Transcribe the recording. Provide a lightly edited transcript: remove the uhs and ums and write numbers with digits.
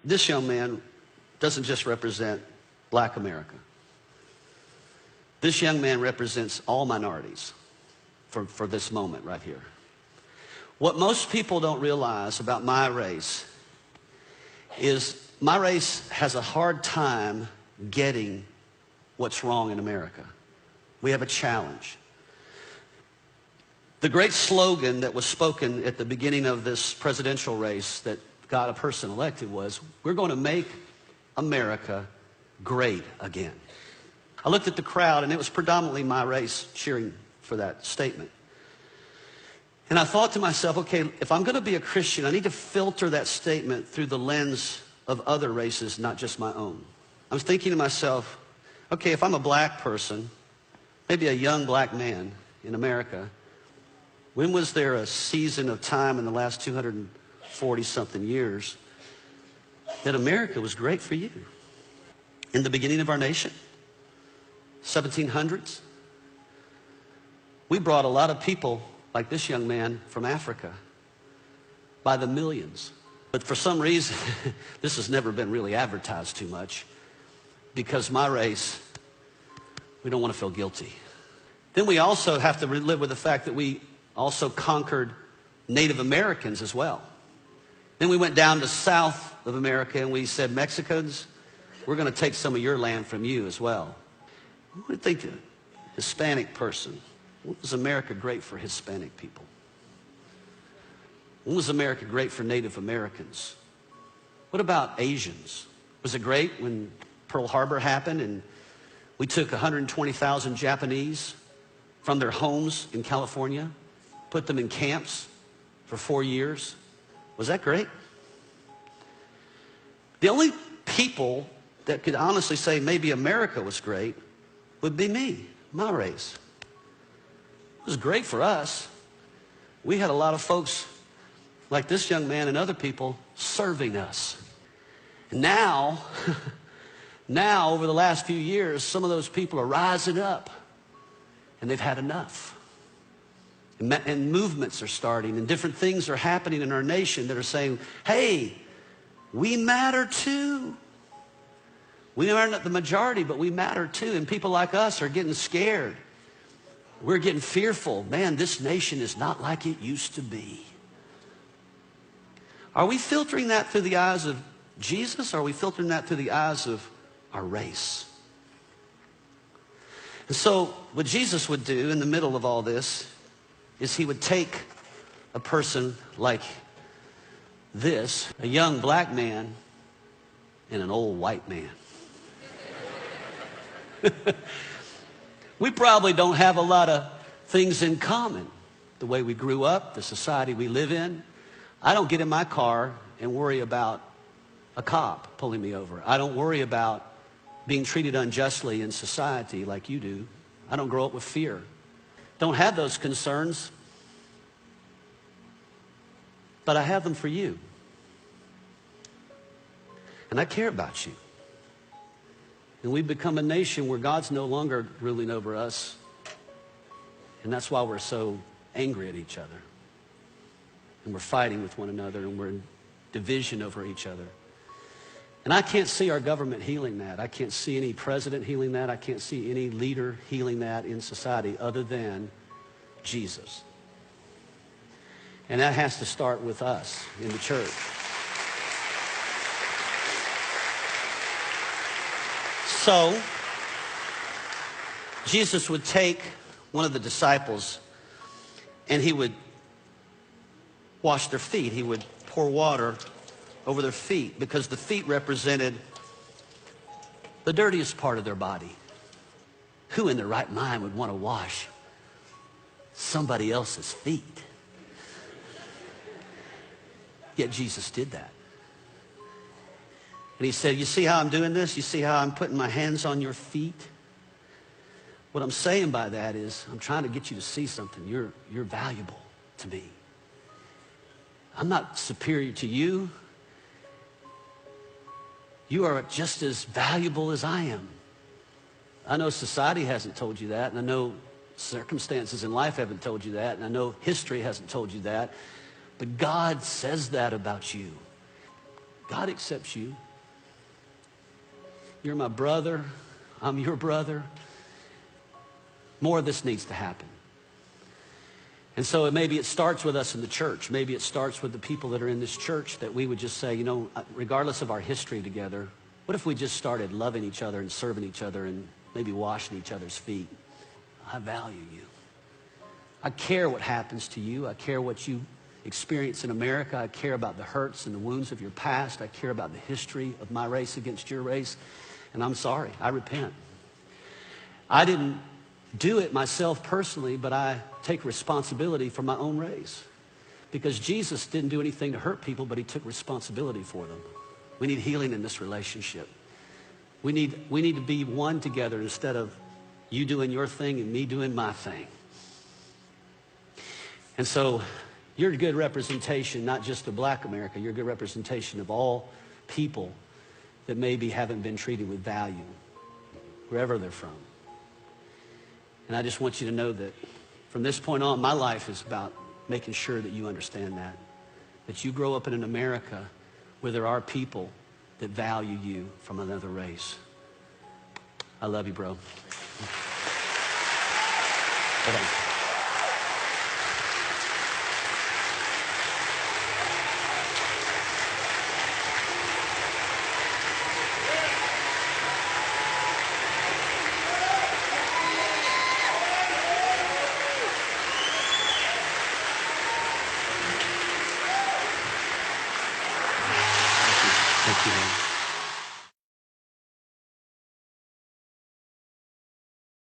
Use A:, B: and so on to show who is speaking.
A: This young man doesn't just represent black America. This young man represents all minorities for this moment right here. What most people don't realize about my race is my race has a hard time getting what's wrong in America. We have a challenge. The great slogan that was spoken at the beginning of this presidential race that got a person elected was, we're going to make America great again. I looked at the crowd, and it was predominantly my race cheering for that statement. And I thought to myself, okay, if I'm going to be a Christian, I need to filter that statement through the lens of other races, not just my own. I was thinking to myself, okay, if I'm a black person, maybe a young black man in America, when was there a season of time in the last 240-something years that America was great for you? In the beginning of our nation, 1700s, we brought a lot of people like this young man from Africa by the millions. But for some reason, this has never been really advertised too much because my race, we don't want to feel guilty. Then we also have to live with the fact that we also conquered Native Americans as well. Then we went down to South of America and we said, Mexicans, we're going to take some of your land from you as well. What do you think of Hispanic person? When was America great for Hispanic people? When was America great for Native Americans? What about Asians? Was it great when Pearl Harbor happened and we took 120,000 Japanese from their homes in California, put them in camps for 4 years? Was that great? The only people that could honestly say maybe America was great would be me, my race. It was great for us. We had a lot of folks like this young man and other people serving us. And now, over the last few years, some of those people are rising up and they've had enough. And movements are starting and different things are happening in our nation that are saying, hey, we matter too. We are not the majority, but we matter too. And people like us are getting scared. We're getting fearful. Man, this nation is not like it used to be. Are we filtering that through the eyes of Jesus, or are we filtering that through the eyes of our race? And so what Jesus would do in the middle of all this is he would take a person like this, a young black man, and an old white man. We probably don't have a lot of things in common. The way we grew up, the society we live in. I don't get in my car and worry about a cop pulling me over. I don't worry about being treated unjustly in society like you do. I don't grow up with fear. Don't have those concerns, but I have them for you. And I care about you. And we've become a nation where God's no longer ruling over us. And that's why we're so angry at each other. And we're fighting with one another, and we're in division over each other. And I can't see our government healing that. I can't see any president healing that. I can't see any leader healing that in society other than Jesus. And that has to start with us in the church. So, Jesus would take one of the disciples and he would wash their feet. He would pour water over their feet because the feet represented the dirtiest part of their body. Who in their right mind would want to wash somebody else's feet? Yet Jesus did that. And he said, you see how I'm doing this? You see how I'm putting my hands on your feet? What I'm saying by that is I'm trying to get you to see something. You're valuable to me. I'm not superior to you. You are just as valuable as I am. I know society hasn't told you that, and I know circumstances in life haven't told you that, and I know history hasn't told you that, but God says that about you. God accepts you. You're my brother. I'm your brother. More of this needs to happen. And so maybe it starts with us in the church. Maybe it starts with the people that are in this church, that we would just say, you know, regardless of our history together, what if we just started loving each other and serving each other and maybe washing each other's feet? I value you. I care what happens to you. I care what you experience in America. I care about the hurts and the wounds of your past. I care about the history of my race against your race. And I'm sorry. I repent. I didn't do it myself personally, but I take responsibility for my own race. Because Jesus didn't do anything to hurt people, but he took responsibility for them. We need healing in this relationship. We need to be one together instead of you doing your thing and me doing my thing. And so you're a good representation, not just of black America. You're a good representation of all people that maybe haven't been treated with value, wherever they're from. And I just want you to know that from this point on, my life is about making sure that you understand that you grow up in an America where there are people that value you from another race. I love you, bro. Hold on. Thank you, man.